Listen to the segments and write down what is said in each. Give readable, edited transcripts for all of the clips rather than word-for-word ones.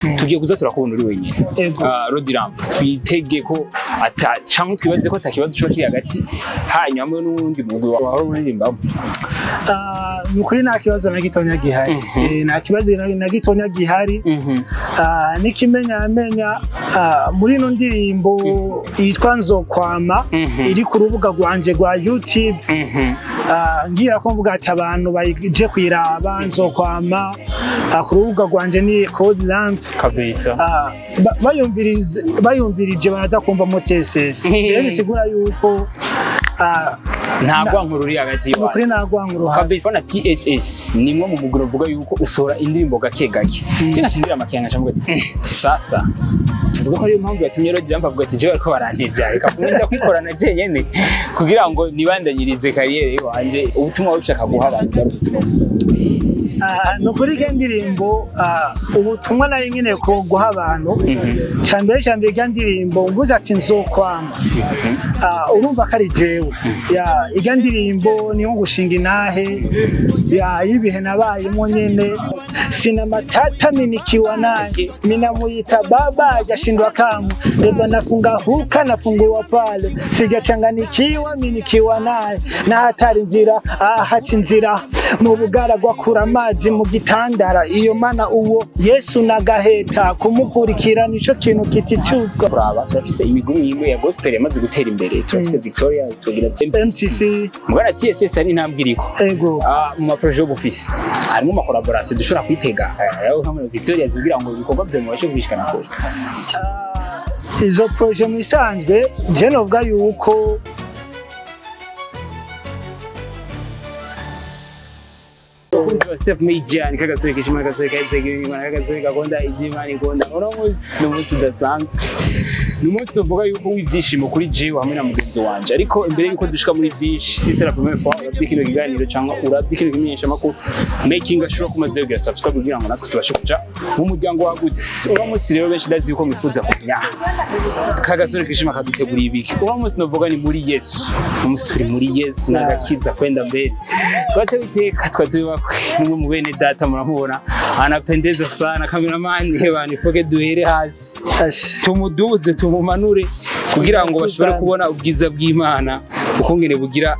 tugiye kuza turakubona uri wenyine Rodiram twitege ko cyangwa twibaze ko atakibazo cyo kiri hagati hanyuma hamwe n'undi mugwi wawe uririmbamo nukuri nta kibazo na gitonya gihari nta kibazo na gitonya gihari n'ikimenyamenya muri ino ndirimbo yitwa Nzokwama iri ku rubuga rwanje rwa YouTube ngira ko mvuga ati abantu baje kwiraba Nzokwama ku rubuga rwanje ni Code Lamp kabisa bayumvirije baza kumva mo T.S.S rero sigura yuko ntagwa nkuru uri hagati yawe nukuri ntagwa nkuru kabisa na T.S.S nimwe mu muguro uvuga yuko usora indirimbo gake gake cyangwa shingira amakianga cyangwa ati T.S.S tuvuga ko ari impamvu yatumye Rodiram avuga ati jewe ariko barantevya reka kumenya kwikorana je nyene kugira ngo nibandanyirize kariyere wanje ubutumwa bushaka guha abantu barubuzima nukuri ke ndirimbo ubutumwa nari nyene ko guha abantu cyambere ndirimbo nguze ati Nzokwama urumva ko ari jewe iga ndirimbo niyo gushinga inahe yibihe nabayemo nyene sina matata minikiwa naye minamuyita baba ajashindwa kamu leba nafunga huka nafungua pale sijachanganikiwa minikiwa naye na hatari nzira haci nzira mu bugaragwa kura amazi mu gitandara iyo mana uwo Yesu nagaheta kumukurikira nico kintu kiticuzwa brava turafise imigumi imwe ya gospel yamaze gutera imbere turafise Victoria's tugira MCC mugana T.S.S ari ntambwiriko ego mu ma projet y'ubufisi harimo ma collaboration dushobora kwitega yaho hamwe Victoria's kugira ngo ibikorwa bye mu bashe kubishikana ko izo projet mu isanzwe je novuga yuko Step Media nikagasore kishima gasore kaizege nikagasore gakonda ijimani konda umunsi dasanzwe numunsi tuvuga yuko wivyishimo kuri jewe hamwe na mugenzi wanje ariko imbere yuko dushika muri byinshi si c'est la première fois urabyikino kiganiro cyangwa urabyikino kimenyesha makuru making ashobora kumaze kugira subscribe kugira ngo natwe tubashe kuja mu muryango wagutse umunsi rero benshi ndazi yuko mifuza kumenya kagasore kishima kadutegura ibiki umunsi novuga ni muri Yesu umunsi turi muri Yesu nagakiza kwenda mbere twatebiteka twatuba numwe mu bene data muramubona anapendeza sana cameraman hebani foke duhere hasi tumuduze tumumanure kugira ngo bashobore kubona ubwiza bw'Imana uko ngene bugira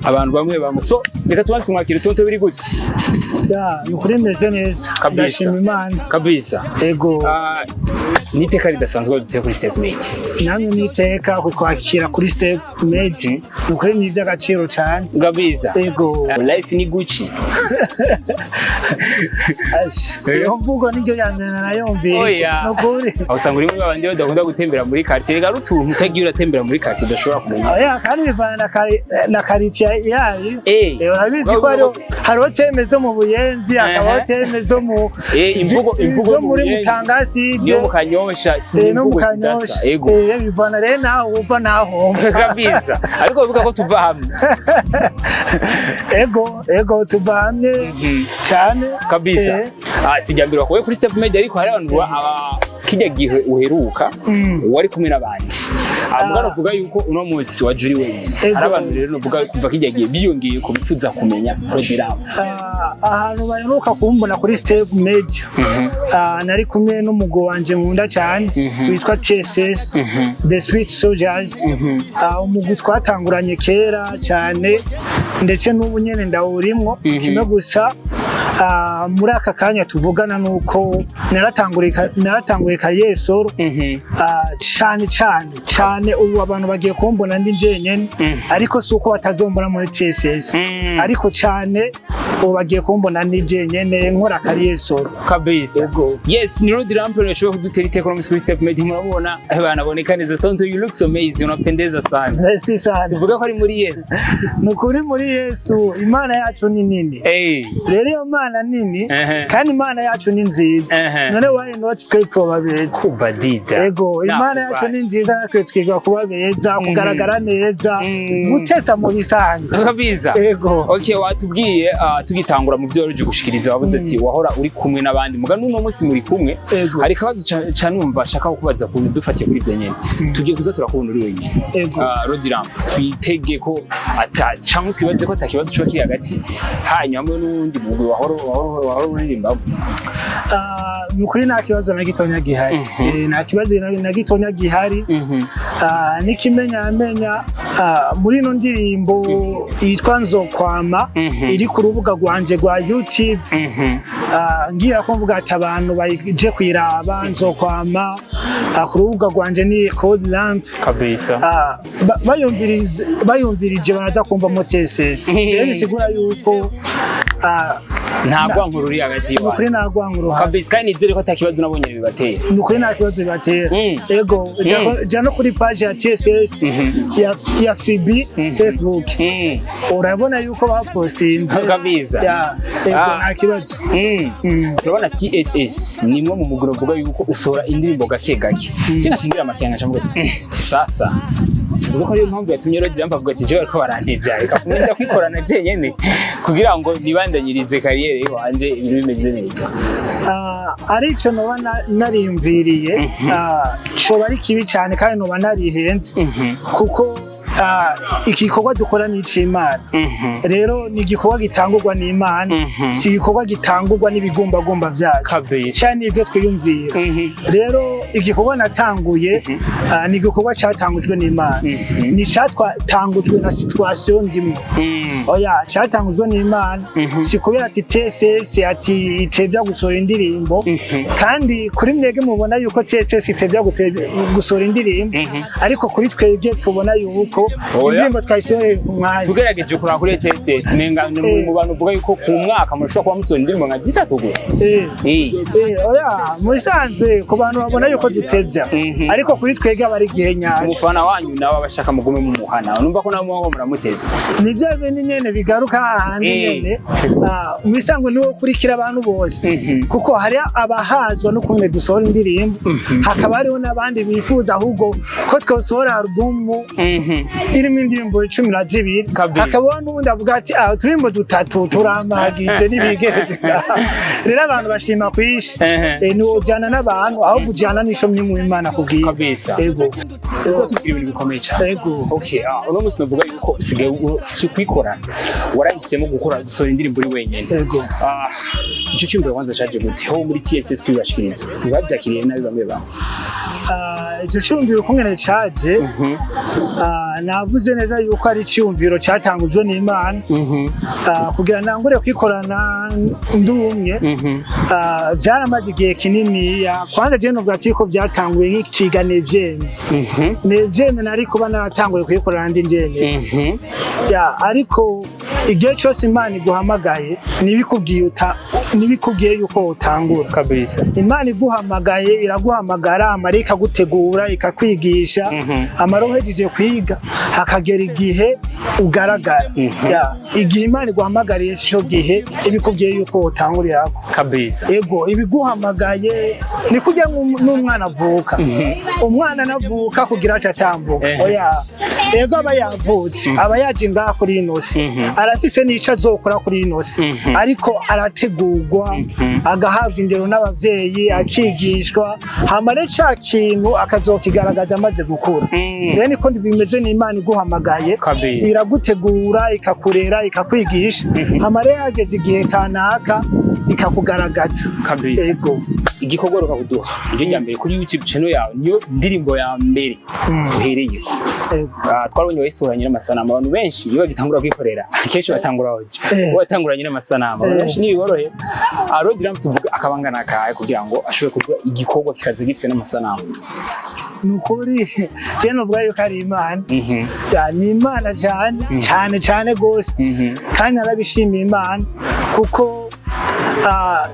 abantu bamwe bamuso reka tubanze tumwakire tonto biri gute nukuri meze neza ndashima Imana kabisa ego niteka ridasanzwe duteye kuri Step Media namwe niteka kukwakira kuri Step Media nukuri ni iby'agaciro cyane gabiza ego life ni Gucci yo mvugo niryo yanyana nayumvise nukuri usanga uri mu babandi badakunda gutembera muri quartier rega rutuntu utagiye uratembera muri quartier udashobora kumenya kandi bivana na quartier yayi urabizi ko hari hoteli zo mu Buyenzi akaba hoteli zo mu imvugo muri Mutangasi niyo mukanyosha simvugo zidasa ego bivana rero naho uva naho kabisa ariko bivuga ko tuva hamwe ego tuva hamwe cyane kabisa sijambirwa kowe kuri Step Media ariko hari abantu kijya gihe uheruka wari kumwe n'abandi amugana kuvuga yuko uno munsi wajuri wenyine ari abantu rero novuga kuva kijya gihe biyongeye ko bifuza kumenya Rodiram ahantu baheruka kumbona kuri Step Media nari kumwe n'umugo wanje nkunda cyane witwa T.S.S The Sweet Soldiers umugo twatanguranye kera cyane ndetse n'ubu nyene ndawurimwo kimwe gusa muri aka kanya tuvugana nuko naratanguriye kariyeri solo cyane ubu abantu bagiye kumbona ndi njenyene ariko suko batazombona muri T.S.S ariko cyane ubu bagiye kumbona ndi njenyene nkora kariyeri solo kabisa yes ni Rodiram nashobora kudutera iteko no muri Step Media murabona banaboneka neza tonto you look so amazing unapendeza sana merci sana tuvuga ko ari muri Yesu nukuri muri Yesu Imana yacu ni nini rero iyo Imana nini kandi Imana yacu ni nziza none why not twe tubabeza kubadida ego Imana yacu ni nziza natwe twiga kuba beza kugaragara neza gutesa mu bisanzwe kabisa ego okay watubwiye tugitangura mu byo ruje gushikiriza wabuze ati wahora uri kumwe n'abandi mugana uno munsi muri kumwe hari kabazo canumva shaka kubaza ku dufatiye kuri byo nyene tugiye kuza turakubona uri wenyine Rodiram twitege ko cyangwa twibaze ko atakibazo cyo kiri hagati hanyuma n'undi mugwi wahora uririmbamo Nukuri nta kibazo na gitonya gihari. Nta kibazo na gitonya gihari. N'ikimenyamenya muri ino ndirimbo yitwa Nzokwama iri ku rubuga rwanje rwa YouTube. Ngira ko mvuga ati abantu baje kwiraba Nzokwama ku rubuga rwanje ni Code Lamp kabisa. Bayumvirije baraza kumva mo T.S.S. Rero sigura yuko ntabwo nkuru uri hagati yawe. Nukuri ntabwo nkuru kabisa kandi nizere ko atakibazo nabonye bibatera. Nukuri nta kibazo bibatera. Ego jano kuri page ya T.S.S ya Fibi Facebook. Urabona yuko bapostinze kabisa. Ego nta kibazo. Urabona T.S.S nimwe mu mugoro vuga yuko usora indirimbo gake gake. Cyangwa shingira amakiyanga cyangwa T.S.S ubwo ko ariyo mpamvu yatumye Rodri mbavuga ati jewe ko barantevya reka kumenya kwikorana je nyene kugira ngo nibandanyirize kariyere wanje ibintu bimeze neza. Arico noba nariyumviriye coba ari kibi cyane kandi noba narihenze kuko igikorwa dukora n'icimana. Rero ni igikorwa gitangurwa n'Imana, si igikorwa gitangurwa n'ibigumbagumba byacu cyane ivyo twiyumvira. Rero igikorwa natanguye ni igikorwa cyatangujwe n'Imana, ni cyatangujwe na situation ndimwe. Oya cyatangujwe n'Imana, si kubera ati T.S.S ati itebya gusohora indirimbo kandi kuri mwege mubona yuko T.S.S itebya gusohora indirimbo, ariko kuri twebwe tubona yuko indirimbo twayisohoye ku mwanya. Tugerageje kura kuri T.S.S nenga mu bantu uvuga yuko ku mwaka mushobora kuba musohora indirimbo nka zitatu gusa. Oya musanzwe ku bantu babona yuko dutebya, ariko kuri twebwe abari gihe nyaje. Umufana wanyu nawe abashaka mugume mu muhana numva ko namwe muramutevya. Nibyo bene nyene bigaruka hahandi nyene. Umisangwe niwo kurikira abantu bose kuko hari abahazwa no kumwe dusohora indirimbo, hakaba hariho n'abandi bifuza ahubwo ko twosohora album irimo indirimbo 12, hakaba n'ubundi avuga ati turimbo dutatu turamagije nibigeze. Rero abantu bashima kwishi niwo jana n'abantu aho kujana n'ishomye mu Imana kubwiye kabisa. Ego tugira ibintu bikomeye cyane. Ego okay, uno musi navuga yuko usigaye kwikora warahisemo gukora gusohora indirimbo uri wenyene. Ego icyo cyumviro kwanza cyaje gute ho muri T.S.S kwibashikiriza ntibabyakiriye nabi bamwe bamwe. Icyo cyumviro kungene cyaje navuze neza yuko ari cyumviro cyatangujwe n'Imana kugira nangure kwikorana ndumwe. Byaramaze igihe kinini kwanza je no bwati ko byatanguye nk'ikiga nevyeme nari kuba naratanguye kwikorana ndi njene. Ariko igihe cyose Imana iguhamagaye nibikubwiye yuko utangura kabisa. Imana iguhamagaye iraguhamagara amarika gutegura ikakwigisha amarohejeje kwiga hakagera igihe ugaragara. Igihe Imana iguhamagariye cyo gihe ibikubwiye yuko utangurira kabisa. Ego ibiguhamagaye ni kujya n'umwana avuka. Umwana navuka kugira atatambuka. Oya ego aba yavutse aba yaje ngaha kuri inosi arafise n'ico azokora kuri inosi, ariko arategurwa agahabwa indero n'abavyeyi akigishwa hamare ca kintu akazokigaragaza amaze gukura. Rero niko bimeze n'Imana iguhamagaye iragutegura ikakurera ikakwigisha hamare yageze igihe kanaka ikakugaragaza kabisa. Ego igikorwa rukakuduha ije nyambere kuri YouTube channel yawe niyo ndirimbo ya mbere uhereye ko. Twabonye wayisohoranye n'amasanamu abantu benshi iyo bagitangura kwikorera kenshi batangura watanguranye n'amasanamu benshi niborohe. Rodri tuvuga akabangana kaye kugira ngo ashobore kuvuga igikorwa kikaze gifite n'amasanamu. Nukuri je no bwayo kari Imana. Ni Imana cyane gose kandi arabishimiye Imana kuko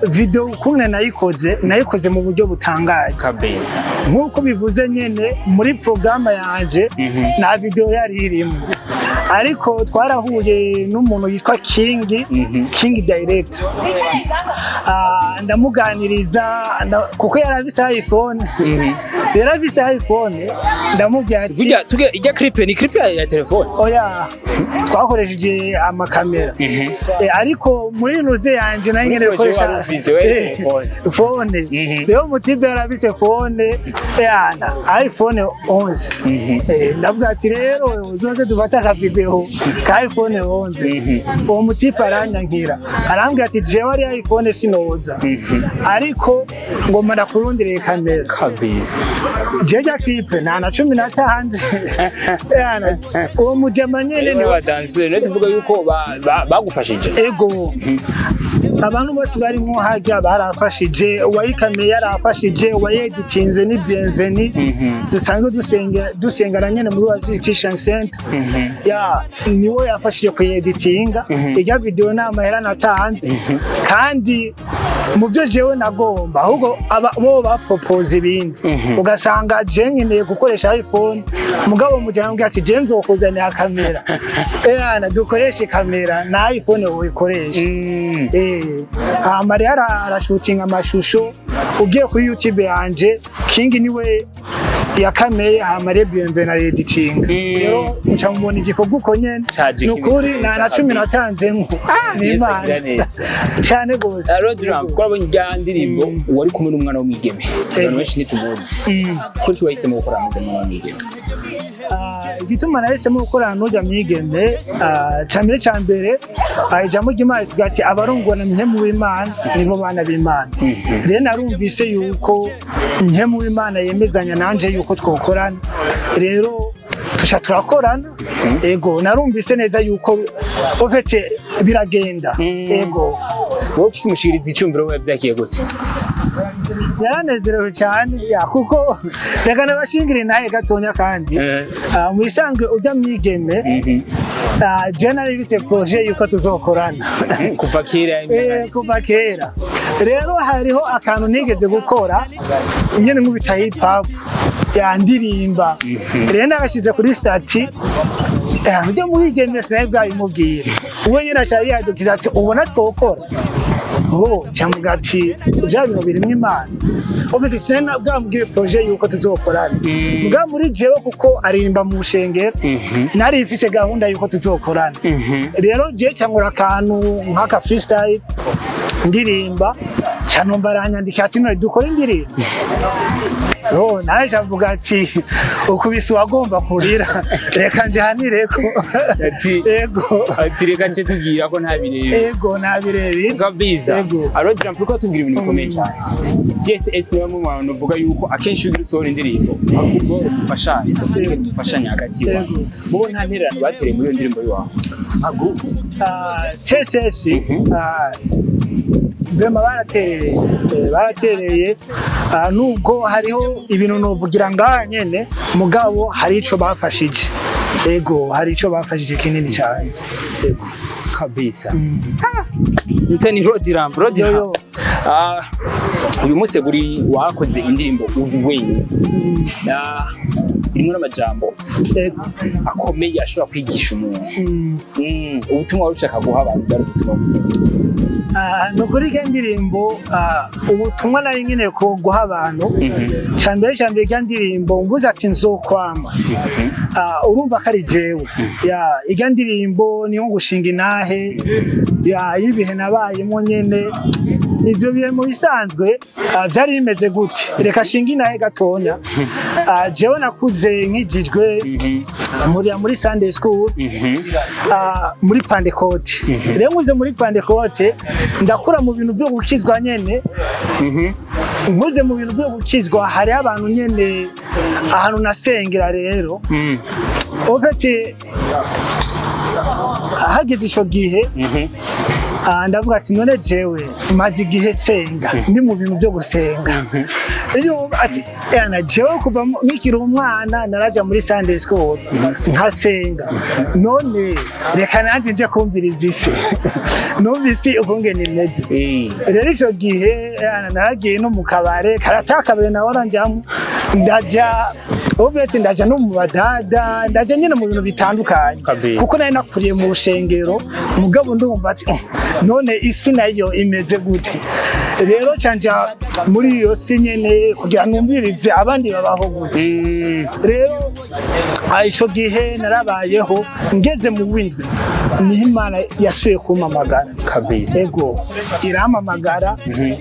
video ukuntu nayikoze mu buryo butangaje kabisa. Nkuko bivuze nyene muri programa yanje na video yari irimo, ariko twarahuye n'umuntu yitwa King Director. Ndamuganiriza kuko yarabisa iPhone. Yarabisa iPhone ndamubwira ati ijya clip ni clip ya telefone. Oya twakoresheje amakamera. Ariko muri nuze yanje nayo ngene koresha phone. Rero mutibe yarabise phone yana iPhone 11. Ndavuga ati rero uzoze dufata akavido akavideo ka iPhone 11 uwo mutipe aranyankira arambwira ati jewe ari iPhone sinoza ariko ngo mara kurondera kamera kabisa jeje clip na 15 hanze yana uwo mujama nyene ni wadanse no tuvuga yuko bagufashije ego abantu bose barimo hajya barafashije uwayikameye yarafashije uwayeditinze ni bienvenue dusanzwe dusengana nyene muri Wazi Christian Center ya niwo yafashije kuyeditinga ijya video n'amahera natanze kandi mu byo jewe nagomba ahubwo bo bapropose ibindi ugasanga je nkeneye gukoresha iPhone mugabo mujyambwe ati je nzokuzanira kamera yana dukoreshe kamera na iPhone uyikoresha Maria arashooting amashusho ugiye kuri YouTube yanje King niwe yakameye amare bienvenue na editing rero ncamubona igikorwa uko nyene nukuri na 10 natanzemo n'Imana cyane gose Rodram twabonye indirimbo wari kumwe n'umwana w'umwigeme abantu benshi nitumuzi kuki wahisemo gukora n'umwana w'umwigeme igituma nahisemo gukora n'ujya mwigeme cyambere ijambo ry'Imana tugati abarongwana mpemu w'Imana nibo bana b'Imana rero narumvise yuko mpemu w'Imana yemezanya nanje yuko twokorana rero tusha turakorana ego narumvise neza yuko ofete biragenda ego wowe kimushiriza icyumviro we byakiye gute yaranezerewe cyane kuko reka nabashingire naye gatonya kandi mu isanzwe ujya mwigeme generally bite projet yuko tuzokorana kuva kera rero hariho akantu nigeze gukora nyene nk'ubita hip hop yandirimba rero nabashize kuri stati ujya mwigeme sinaye bwabimubwira uwe nyine acari yadukiza ati ubona twokora cyangwa ati bya bintu birimo Imana ubwo sena bwambwiye projet yuko tuzokorana mbwa muri jewe kuko aririmba mu bushengero nari ifise gahunda yuko tuzokorana rero je cyangura akantu nk'aka freestyle ndirimba cyanomba aranyandika ati none dukora indirimbo naje avuga ati ukubise wagomba kurira reka njanireko ati reka nce tugira ko nta birebe kabisa Rodram kuko tugira ibintu bikomeye cyane T.S.S niwe mu bantu uvuga yuko akenshi ugira usohora indirimbo ahubwo gufashanya hagati yawe bo nta ntererano batereye muri iyo ndirimbo yawe T.S.S bema baratereye nubwo hariho ibintu novugira ngaha nyene mugabo hari ico bafashije hari ico bafashije kinini cyane kabisa Nteni Rodram uyu munsi guri wakoze indirimbo wenyine irimo n'amajambo akomeye ashobora kwigisha umuntu ubutumwa ushaka guha abantu bari ubutumwa nukuri kendirimbo ubutumwa nari nyine ko guha abantu cyambere kendirimbo mvuze ati nzokwama urumva kari jewe ya ndirimbo niho gushinga inahe yibihe nabayemo nyene ivyo bihe mu bisanzwe byari bimeze gute reka shinga inahe gatonya jewe nakuze nkijijwe muri Sunday school muri Pentecote rero muze muri Pentecote ndakura mu bintu byo gukizwa nyene muze mu bintu byo gukizwa hari abantu nyene ahantu nasengera rero ofete hageze ico gihe ndavuga ati none jewe maze igihe senga ndi mu bintu byo gusenga rero ati jewe kuva mikiri umwana naraja muri Sunday school nkasenga none reka nanje nje kumviriza isi numvise ukungene imeze rero ico gihe naragiye no mu kabare karatakabere nawe aranjamo ndaja no mu badada ndaja nyine mu bintu bitandukanye kuko nari nakuriye mu bushengero mugabo ndumva ati none isi nayo imeze gute rero canja muri iyo si nyene kugira numvirize abandi babaho gute rero ico gihe narabayeho ngeze mu windwi ni Imana yasuye kumpamagara kabisa irampamagara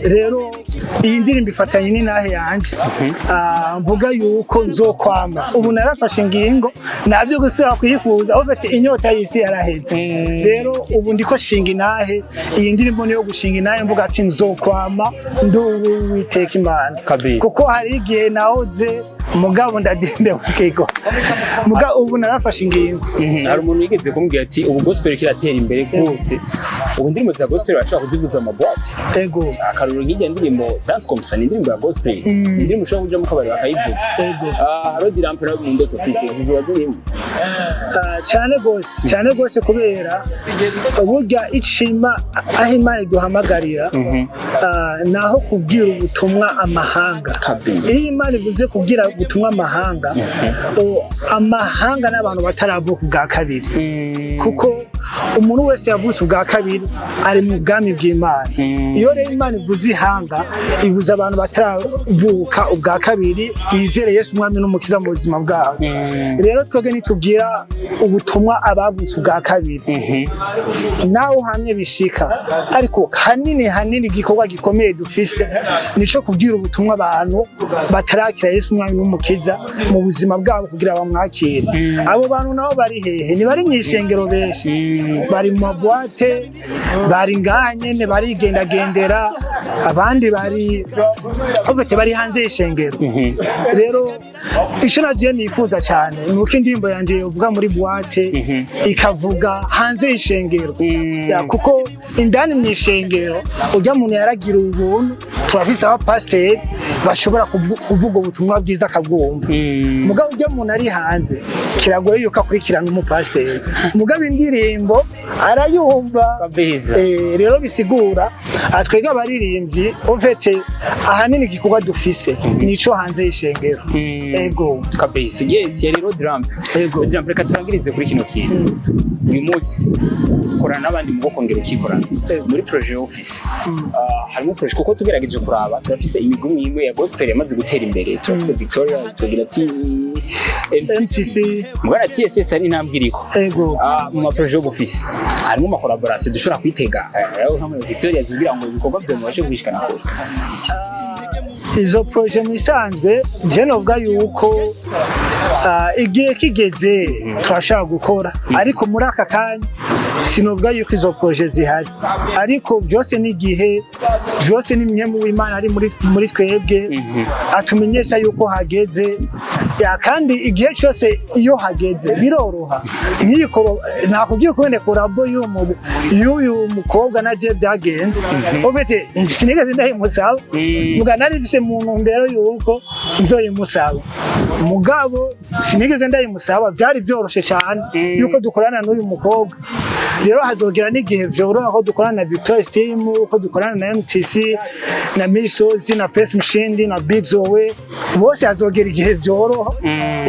rero iyi ndirimbo ifatanye n'inahe yanje mvuga yuko nzokwama ubu narafashe ingingo nabyo gusubira kuyifuza aho bati inyota y'isi yaraheze rero ubu ndiko shinga inahe iyi ndirimbo niyo gushinga inahe mvuga ati nzokwama nduwiteka Imana kuko hari igihe nahoze mugabo ndadinde mukego muga ubu narafashe ingingo hari umuntu yigeze kumbwira ati ubu gospel kiratera imbere rwose ubu ndirimbo za gospel bashaka kuzivuza mu boîte ego akaruru nk'ijya ndirimbo dance company indirimbo ya gospel indirimbo ushobora kuja mu kabari bakayivuza ego Rodi Rampera mu ndoto office zizoba zirimo cyane gose kubera burya icima aho Imana iduhamagarira naho kubwira ubutumwa amahanga iyo Imana ivuze kubwira ubutumwa amahanga amahanga n'abantu bataravuka ubwa kabiri kuko umuntu wese yavutse ubwa kabiri ari mu bwami bw'Imana iyo rero Imana ivuze ihanga ivuze abantu bataravuka ubwa kabiri bizere Yesu umwami n'umukiza mu buzima bwabo rero twebwe nitubwira ubutumwa abavutse ubwa kabiri nawe hamwe bishika ariko hanini igikorwa gikomeye dufise nico kubwira ubutumwa abantu batarakira Yesu umwami n'umukiza mu buzima bwabo kugira bamwakire abo bantu nabo bari hehe ni bari mwishengero benshi bari mu boîte bari nganye bari gendera abandi bari hanze y'ishengero rero ico nagiye nifuza cyane nuko indirimbo yanje yovuga muri boîte ikavuga hanze y'ishengero kuko indani mu ishengero ujya muntu yaragira ubuntu turafise aba pasteur bashobora kuvuga ubutumwa bwiza akabwumva mugabo ujya muntu ari hanze kiragoye yuko akurikirana umupasteur mugabo indirimbo arayumva rero bisigura twega abaririmbyi ofete ahanini igikorwa dufise nico hanze y'ishengero ego kabisa yes yari Rodi Rampera reka turangirize kuri kino kintu uyu munsi korana n'abandi mu bokongera ukikorana muri projet office harimo projet kuko tugerageje kuraba turafise imigumi imwe ya gospel yamaze gutera imbere turafise Victoria tugira ati MTC mugana T.S.S ari intambwe iriko mu ma projet office harimo ama collaboration dushobora kwitega aho hamwe Victoria zigira ngo ibikorwa byo mubashe kubishikana kure izo projet misanzwe je novuga yuko igihe kigeze turashaka gukora ariko muri aka kanya sinovuga yuko izo projet zihari ariko byose n'igihe byose n'imyemu w'Imana ari muri twebwe atumenyesha yuko hageze kandi igihe cyose iyo hageze biroroha nk'iko nakubwiye ko wende korabo y'uyu mukobwa na je byagenze obete sinigeze ndahimusaba mugana ari bise mu ntumbero yuko nzoyimusaba mugabo sinigeze ndayimusaba byari byoroshe cyane yuko dukorana n'uyu mukobwa rero hazogera n'igihe vyoroha ko dukorana na Victoria's team ko dukorana na MTC na Misozi na Press Machine na Big Zoe bose hazogera igihe vyoroha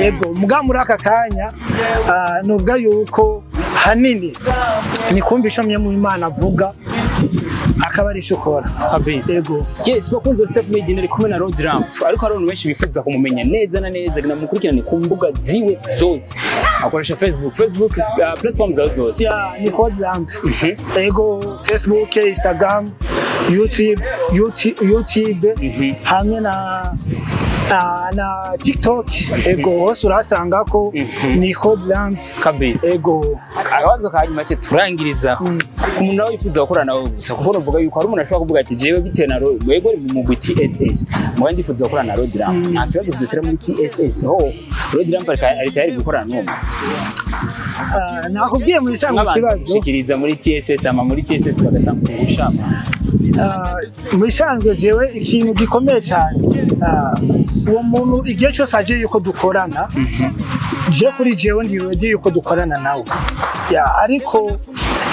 ego mugabo muri aka kanya nuvuga yuko hanini ni kumva ico mye mu Imana avuga akaba ari shokora kabisa ego yes bakunze step made in kumwe na Rodi Rampera ariko abantu benshi bifuza kumumenya neza na neza namukurikirane ku mbuga ziwe zose akoresha Facebook platforms zose ni Rodi Rampera ego Facebook Instagram YouTube hamwe na TikTok ego hose urasanga ko ni Rodi Rampera kabisa ego akabanza kanyuma cyo turangiriza umuntu nawe yifuza gukorana nawe gusa kuko navuga yuko hari umuntu ashobora kuvuga ati jewe bitewe na mwego mu mugwi T.S.S mwe ndifuza gukorana na Rodi Rampera nta kibazo byotera muri T.S.S Rodi Rampera ari tayari gukorana n'umwe nakubwiye muri sango kibazo shikiriza muri T.S.S ama muri T.S.S bagatanga ubushama muri sango jewe ikintu gikomeye cyane uwo muntu igihe cyose aje yuko dukorana je kuri jewe ndiwe yuko dukorana nawe ariko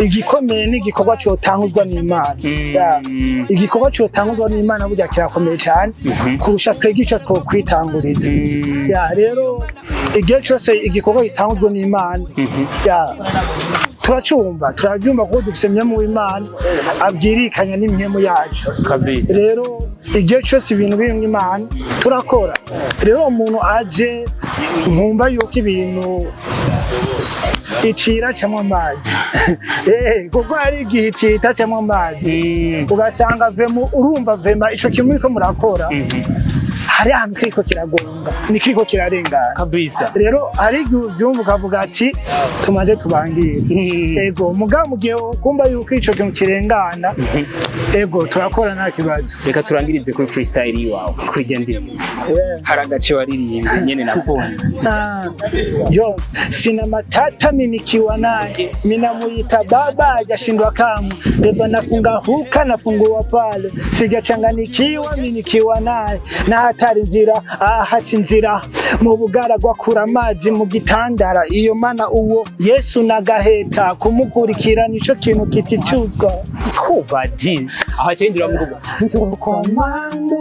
igikomeye n'igikorwa cyotanguzwa n'Imana igikorwa cyotanguzwa n'Imana burya kirakomeye cyane kurusha twege icyo twokwitanguriza rero igihe cyose igikorwa gitanguzwa n'Imana turabyumva kuko dufise myemu w'Imana abwirikanya n'imyemu yacu rero igihe cyose ibintu biri mu Imana turakora rero umuntu aje nkumva yuko ibintu icira camwe amazi kuko hari igihe itita camwe amazi ugasanga vemu urumva vema ico kimwe ko murakora hari ahantu kiriko kiragonga ni kiriko kirarengana kabisa rero hari igihe uvyumva ukavuga ati tumaze tubangire ego mugabo mu gihe ukumva yuko ico kintu kirengana ego turakora nta kibazo reka turangirize kuri freestyle yiwawe kuri ndirimbo hari agace waririmbye nyene nakunze yo sina matata minikiwa naye minamuyita baba hajashindwa kamwe beba nafunga huka nafungua pale sijachanganikiwa minikiwa naye na hatari nzira haca inzira mu bugaragwa kura amazi mu gitandara iyo mana uwo Yesu nagaheta kumukurikira nico kintu kiticuzwa kubadi aho cyendira mu rugo nzokomande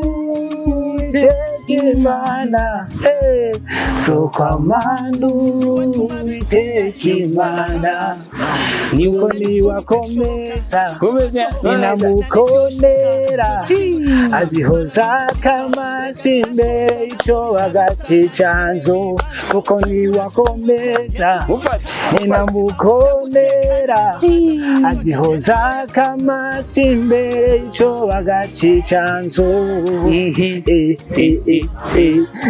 Imana sokomando Imana niko niwakomeza inamukonera azihoza kama simbe ico agacichanzo kuko niwakomeza inamukonera azihoza kama simbe ico agacichanzo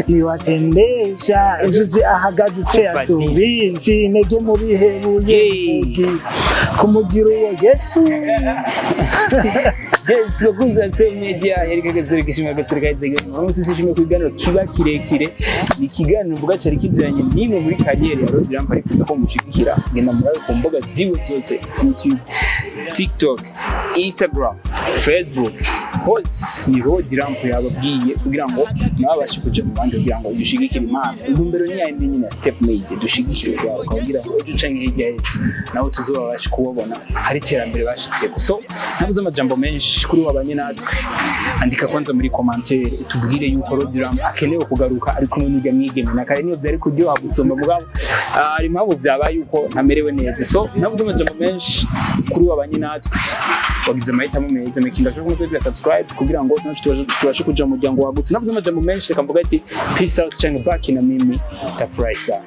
niwatendesha inzuzi ahagadutse asubizi intege mu bihebuye kumugira uwo Yesu bakunze media yari kagazere kishimwe gasirikaize umunsi sishimwe kwigana kiba kirekire ni kiganiro mvuga cyari kijanye nimwe muri kariyeri ya Rodi Rampa arifuza ko mushigikira ngenda murabe ku mboga ziwe zose YouTube TikTok Instagram Facebook hose ni Rodi Rampa yababwiye kugira ngo nabashe kuja mu bandi kugira ngo dushigikire imana intumbero ni yindi nyine step made dushigikire kwawe kugira ngo ejo canke hirya yejo naho tuzobasha kubona hari terambere bashitse so nabuze amajambo menshi kuri wabanye natwe andika kwanza muri commentaire tubwire yuko Rodi Rampa akenewe kugaruka ariko n'ujya mwigeme nakare niyo byari kuryoha gusoma mugabo ari mpamvu byabaye yuko ntamerewe neza so nabuze amajambo menshi kuri wabanye natwe wagize amahitamo meza mekinga cyo kumutegura subscribe kugira ngo tubashe kuja mu muryango wagutse nabuze amajambo menshi reka mvuga ati peace out cyangwa back na mimi tafurahi sana